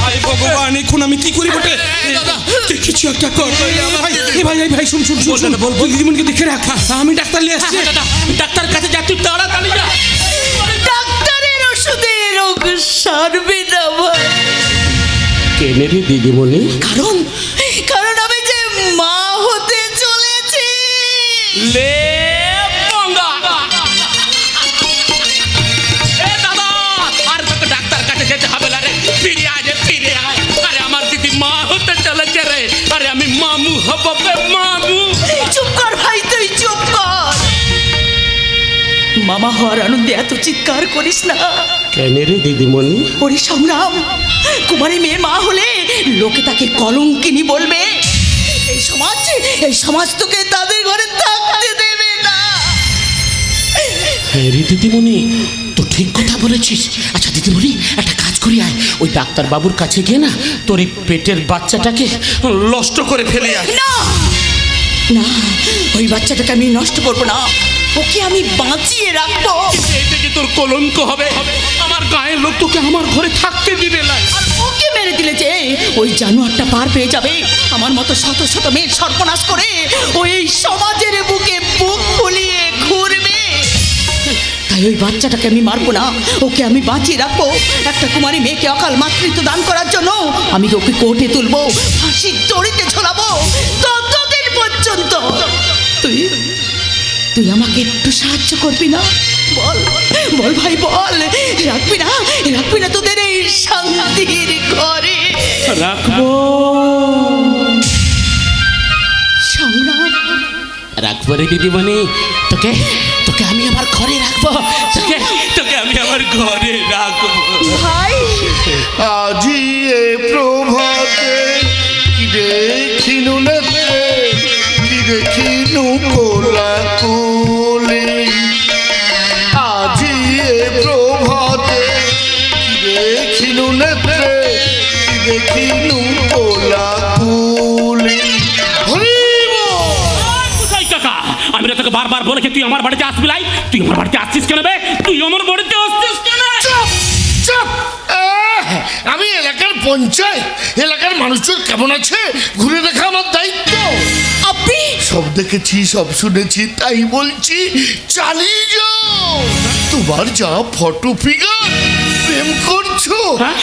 ভাই ভগবান, এখন আমি কি করি বটে? তুই কিছু একটা কর ভাই। ভাই ভাই শুন শুন শুন, বল দিদিমণিকে দেখে রাখ, আমি ডাক্তার নিয়ে আসছি। ডাক্তার কাছে যা, তুই তাড়াতাড়ি যা। ডাক্তারের ওষুধে রোগ সারবে না ভাই। কেনে রে দিদিমণি? কারণ কারণ আমি যে মা হতে চলেছি। লে পঙ্গা। এ দাদা, আর তোকে ডাক্তার কাছে যেতে হবে না রে, ফিরে আয় রে, ফিরে আয়। আরে আমার দিদি মা হতে চলেছে রে। আরে আমি মামু হব বে, মামু। চুপ কর ভাই, তুই চুপ কর। মামা হওয়ার আনন্দে এত চিৎকার করিস না। কেনে রে দিদিমণি? ওরে সংগ্রাম, কুমারী মেয়ে মা হলে লোকে তাকে কলঙ্কিনী বলবে। এই সমাজ তোকে তাদের ঘরে থাকতে দেবে না। হ্যাঁ রে দিদিমণি, তো ঠিক কথা বলেছিস। আচ্ছা দিদিমণি, একটা কাজ করি আয়, ওই ডাক্তার বাবুর কাছে গিয়ে না তোর এই পেটের বাচ্চাটাকে নষ্ট করে ফেলে আয়। না না, ওই বাচ্চাটাকে আমি নষ্ট করবো না, ওকে আমি বাঁচিয়ে রাখবো। এতে যে তোর কলঙ্ক হবে, আমার গায়ের লোক তোকে আমার ঘরে থাকতে দিবে না। আর ওকে মেরে দিলে যে ওই জানোয়ারটা পার পেয়ে যাবে, আমার মতো শত শত মেয়ের সর্বনাশ করে ওই সমাজের বুকে বুক ফুলিয়ে ঘুরবে। তাই ওই বাচ্চাটাকে আমি মারবো না, ওকে আমি বাঁচিয়ে রাখবো। একটা কুমারী মেয়েকে অকাল মাতৃত্ব দান করার জন্য আমি ওকে কোর্টে তুলবো, ফাঁসির দড়িতে ঝোলাবো, ততদিন পর্যন্ত তুই তুই আমাকে একটু সাহায্য করবি না? বল বল ভাই বল, রাখবি না তোদের এই শান্তির ঘরে? রাখবো, সংগ্রাম, রাখবো রে দিদিমণি। তোকে তোকে আমি আমার ঘরে রাখবো, তোকে আমি আমার ঘরে রাখবো। ভাই আজি এ প্রভাতে কি দেখিনু নেত্রে, কি দেখিনু কোলাকুলি। আজি এ প্রভাতে কি দেখিনু নেত্রে, কি দেখিনু কোলাকুলি। কোথায় কাকা? আমি না তোকে বারবার বলেছি তুই আমার বাড়িতে আসবি লাই। তুই আমার বাড়িতে আসছিস কেন বে? তুই আমার বাড়িতে আসছিস কেন? চুপ! আমি এলাকার পঞ্চায়েত, এলাকার মানুষজন কেমন আছে ঘুরে দেখা আমার দায়িত্ব। আপনি সব দেখেছি, সব শুনেছি, তাই বলছি চালিয়ে যাও। তোমার যা ফটো ফিগার, প্রেম করছো, হ্যাঁ?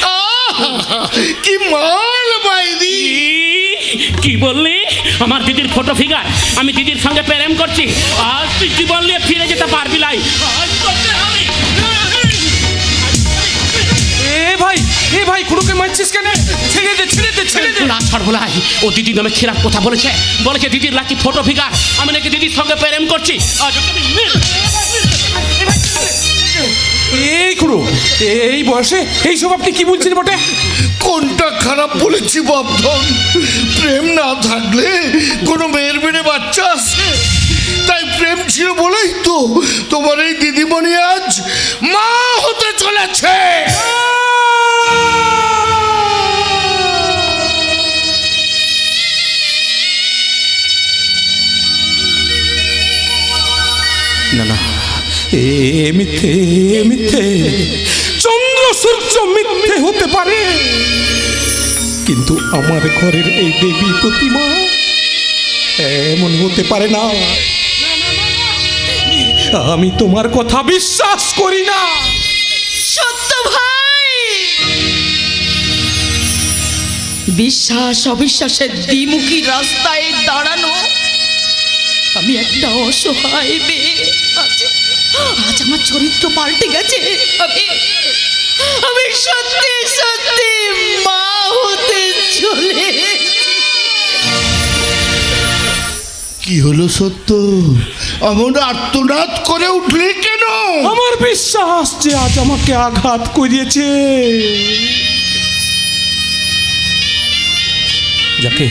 কি মাল বাইদি। কি বললি? আমার দিদির ফটো ফিগার, আমি দিদির সঙ্গে প্রেম করছি। আজ তুই জীবন নিয়ে ফিরে যেতে পারবি লাই। আজ তোকে আমি এ ভাই কুড়ুকে মারছিস কেন? ছেড়ে দে ছেড়ে দে ছেড়ে দে। না ছাড়বো লাই। ও দিদি নামে খারাপ কথা বলেছে। বলেছে দিদির লাকি ফটো ফিগার, আমি নাকি দিদির সঙ্গে প্রেম করছি। আজ ওকে আমি এই কুড়ু, এই বয়সে এইসব আপনি কি বলছেন বটে? কোনটা খারাপ বলেছি বাপধন? প্রেম না থাকলে কোনো মেয়ের মেয়ে বাচ্চা আসে? তাই প্রেম ছিল বলেই তো তোমার এই দিদিমণি আজ মা হতে চলেছে। না না, এ মিথ্যে মিথ্যে। চন্দ্র সূর্য মিথ্যে হতে পারে, কিন্তু আমার ঘরের এই দেবী প্রতিমা এমন হতে পারে না। আমি তোমার কথা বিশ্বাস করি না। সত্য ভাই, বিশ্বাস অবিশ্বাসের দ্বিমুখী রাস্তায় দাঁড়ানো আমি একটা অসহায় মেয়ে। আজ আমার চরিত্র পাল্টে গেছে। আমি সত্যি সত্যি মা হতে চলে। কি হলো সত্য? এমন আর্তনাদ করে উঠলি কেন? আমার বিশ্বাস যে আজ আমাকে আঘাত করিয়েছে, যাকে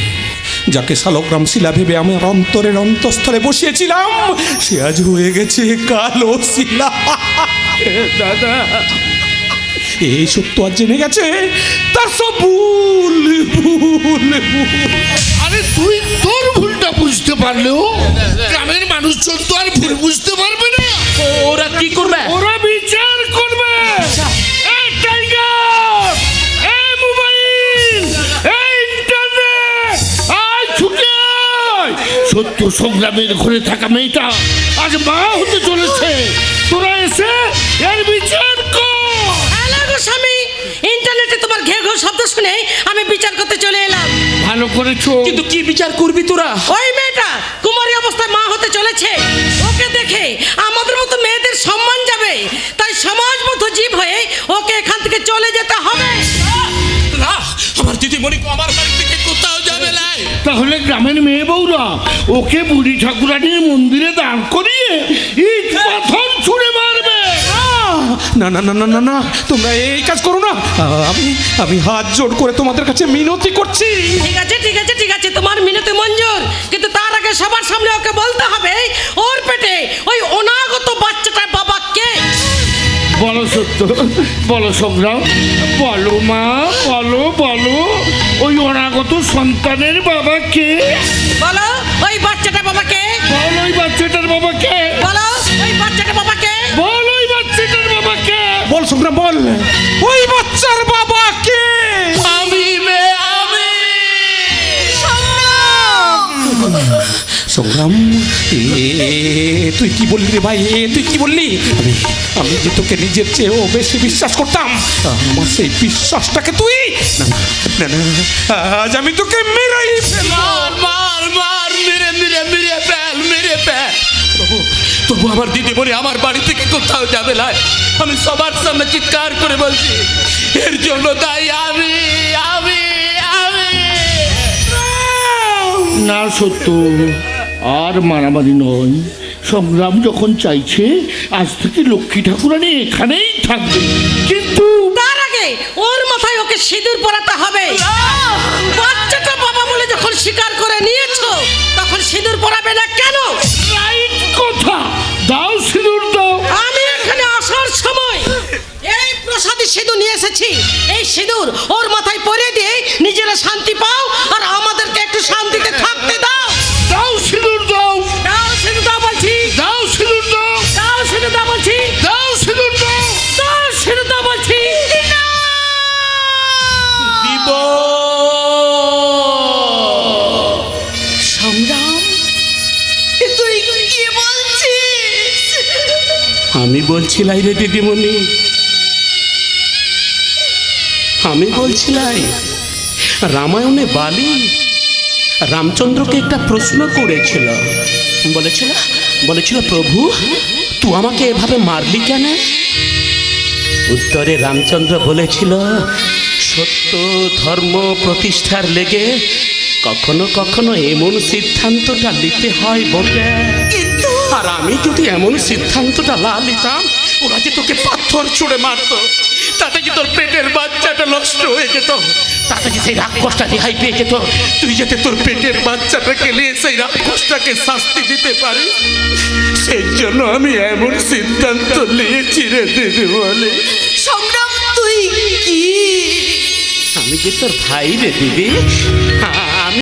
যাকে শালগ্রাম শিলা ভেবে আমার অন্তরের অন্তঃস্থলে বসিয়েছিলাম, সে আজ হয়ে গেছে কালো শিলা। দাদা, এই সত্য আজ জেনে গেছে, তার সব ভুল ভুল ভুল। আরে তুই তোর ভুলটা বুঝতে পারলেও গ্রামের মানুষজন তো আর ভুল বুঝতে পারবে না। ওরা কি করবে? ওরা বিচার করবে। এই টাইগার, এই মোবাইল, এই ইন্টারনেট, আয় ছুটে আয়। সত্য সংগ্রামের ঘরে থাকা মেয়েটা আজ মা হতে চলেছে। তোরা এসে এর বিচার কর। হ্যালো গো স্বামী, ইন্টারনেটে তোমার ঘেউ ঘেউ শব্দ শুনে আমি বিচার করতে চলে এলাম। ভালো করেছো। কিন্তু কি বিচার করবি তোরা? ওই মেয়েটা কুমারী অবস্থায় মা হতে চলেছে। ওকে দেখে আমাদের মতো মেয়েদের সম্মান যাবে, তাই সমাজবদ্ধ জীব হয়ে ওকে এখান থেকে চলে যেতে হবে। না, আমার দিদিমণিকে আমার বাড়ি থেকে কোথাও যাবে না। তাহলে গ্রামের মেয়ে বউরা ওকে বুড়ি ঠাকুরানির মন্দিরে দাঁড় করিয়ে ইট পাথর ছুঁড়ে মারবে। না না না না না না, তোমরা এই কাজ করো না। আমি হাত জোড় করে তোমাদের কাছে মিনতি করছি। ঠিক আছে ঠিক আছে ঠিক আছে, তোমার মিনতি মঞ্জুর, কিন্তু তার আগে সবার সামনে ওকে বলতে হবে ওর পেটে ওই অনাগত বাচ্চাটার বাবা কে। বলো সত্য, বলো সংগ্রাম, বলো মা, বলো বলো ওই অনাগত সন্তানের বাবা কে? বলো ওই বাচ্চাটার বাবা কে। বল ওই বাচ্চাটার বাবা কে? বলো ওই বাচ্চাটার বাবা কে। বল ওই বাচ্চাটার বাবা কে? বল সংগ্রাম, বল ওই বাচ্চার বাবা কে? আমি সংগ্রাম, তুই কি বললি রে ভাই? তুই কি বললি? আমি যে তোকে নিজের চেয়েও বেশি বিশ্বাস করতাম, আমার সেই বিশ্বাসটাকে তুই না না না না, আজ আমি তোকে মেরেই মার মার মার, মেরে মেরে মেরে ফেল, মেরে ফেল। তবু আমার দিদিমণি আমার বাড়ি থেকে কোথাও যাবে না। আমি সবার সামনে চিৎকার করে বলছি, এর জন্য দায়ী আমি আমি আমি। না সত্য, আর মারামারি নয়। সংগ্রাম যখন চাইছে আজ থেকে লক্ষ্মী ঠাকুরানী এখানেই থাকবে, কিন্তু তার আগে ওর মাথায় ওকে সিঁদুর পরাতে হবে। বাচ্চাটা বাবা বলে যখন স্বীকার করে নিয়েছো, তখন সিঁদুর পরাবে না কেন? রাইট কথা, দাও সিঁদুর দাও। আমি এখানে আসার সময় এই প্রসাদী সিঁদুর নিয়ে এসেছি। এই সিঁদুর ওর মাথায় পরিয়ে দিয়ে নিজেরা শান্তি পাও, আর আমাদেরকে একটু শান্তিতে থাকতে দাও। দাও সিঁদুর দাও। দাও সিঁদুর দাও বলছি। দাও সিঁদুর দাও। দাও সিঁদুর দাও বলছি। দাও সিঁদুর দাও। দাও সিঁদুর দাও বলছি। দিব সংগ্রাম, তুই কি বলছিস? আমি বলছিলাই রে দিদিমণি, আমি বলছিলাই রামায়ণে বালি রামচন্দ্রকে একটা প্রশ্ন করেছিল। বলেছিল প্রভু তুই আমাকে এভাবে মারলি কেন? উত্তরে রামচন্দ্র বলেছিল, সত্য ধর্ম প্রতিষ্ঠার লেগে কখনো কখনো এমন সিদ্ধান্তটা নিতে হয় বটে। আর আমি যদি এমন সিদ্ধান্তটা না নিতাম, ওরা যে তোকে পাথর ছুঁড়ে মারতো, তাতে কি তোর পেটের বাচ্চাটা নষ্ট হয়ে যেত, তাতে কি সেই রাক্ষসটা রেহাই পেয়ে যেত, তুই যাতে তোর পেটের বাচ্চাটাকে নিয়ে সেই রাক্ষসটাকে শাস্তি দিতে পারিস, সেই জন্য আমি এমন সিদ্ধান্ত নিয়েছি রে দিদি বলে। সংগ্রাম তুই কি? আমি যে তোর ভাই রে দিদি, আমি